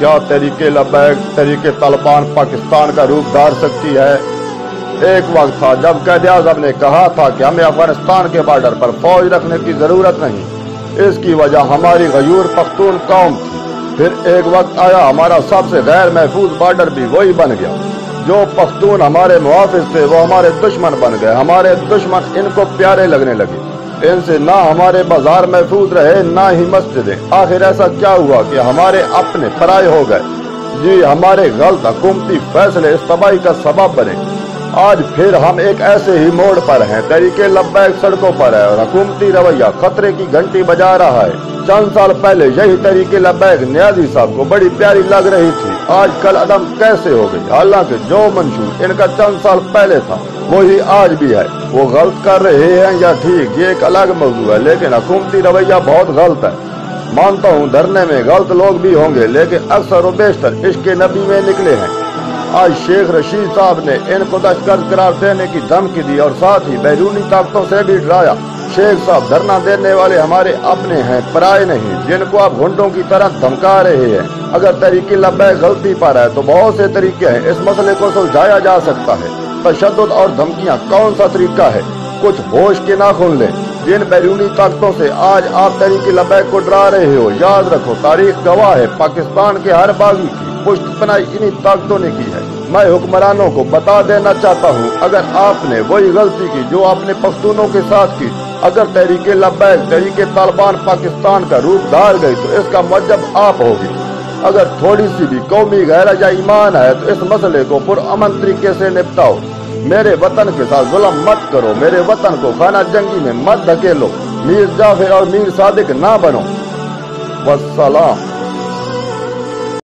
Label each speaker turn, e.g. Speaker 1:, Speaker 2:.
Speaker 1: क्या तहरीक लब्बैक तहरीक तालिबान पाकिस्तान का रूप धार सकती है? एक वक्त था जब कायदे आज़म ने कहा था कि हमें अफगानिस्तान के बॉर्डर पर फौज रखने की जरूरत नहीं, इसकी वजह हमारी गयूर पख्तून कौम थी। फिर एक वक्त आया हमारा सबसे गैर महफूज बॉर्डर भी वही बन गया। जो पख्तून हमारे मुहाफिज थे वो हमारे दुश्मन बन गए, हमारे दुश्मन इनको प्यारे लगने लगे। इनसे ना हमारे बाजार महफूज रहे ना ही मस्जिदें। आखिर ऐसा क्या हुआ कि हमारे अपने पराये हो गए? जी, हमारे गलत हुकूमती फैसले इस तबाही का सबब बने। आज फिर हम एक ऐसे ही मोड़ पर हैं, तहरीक लब्बैक सड़कों पर है और हुकूमती रवैया खतरे की घंटी बजा रहा है। चंद साल पहले यही तहरीक लब्बैक नियाजी साहब को बड़ी प्यारी लग रही थी, आज कल अदम कैसे हो गई? हालांकि जो मंशूर इनका चंद साल पहले था वही आज भी है। वो गलत कर रहे हैं या ठीक, ये एक अलग मौजू है, लेकिन हुकूमती रवैया बहुत गलत है। मानता हूँ धरने में गलत लोग भी होंगे, लेकिन अक्सर व बेशतर इश्क नबी में निकले हैं। आज शेख रशीद साहब ने इनको दहशतगर्द करार देने की धमकी दी और साथ ही बैरूनी ताकतों से भी डराया। शेख साहब धरना देने वाले हमारे अपने हैं, पराये नहीं, जिनको आप घुंडों की तरह धमका रहे हैं। अगर तहरीक लब्बैक गलती पर है तो बहुत से तरीके हैं, इस मसले को सुलझाया जा सकता है। तशद्दुद और धमकियां कौन सा तरीका है? कुछ होश के नाखून लें। जिन बैरूनी ताकतों से आज आप तहरीक लब्बैक को डरा रहे हो, याद रखो तारीख गवाह है, पाकिस्तान के हर बागी की पुष्ट पनाही इन्हीं ताकतों ने की है। मैं हुक्मरानों को बता देना चाहता हूँ, अगर आपने वही गलती की जो आपने पख्तूनों के साथ की, अगर तहरीक लब्बैक तहरीक तालिबान पाकिस्तान का रूप धार गई तो इसका मुअज्जब आप होगी। अगर थोड़ी सी भी कौमी गैरत या ईमान है तो इस मसले को पुरअमन तरीके से निपटाओ। मेरे वतन के साथ जुल्म मत करो, मेरे वतन को खाना जंगी में मत धकेलो, मीर जाफर और मीर सादिक ना बनो। वस्सलाम।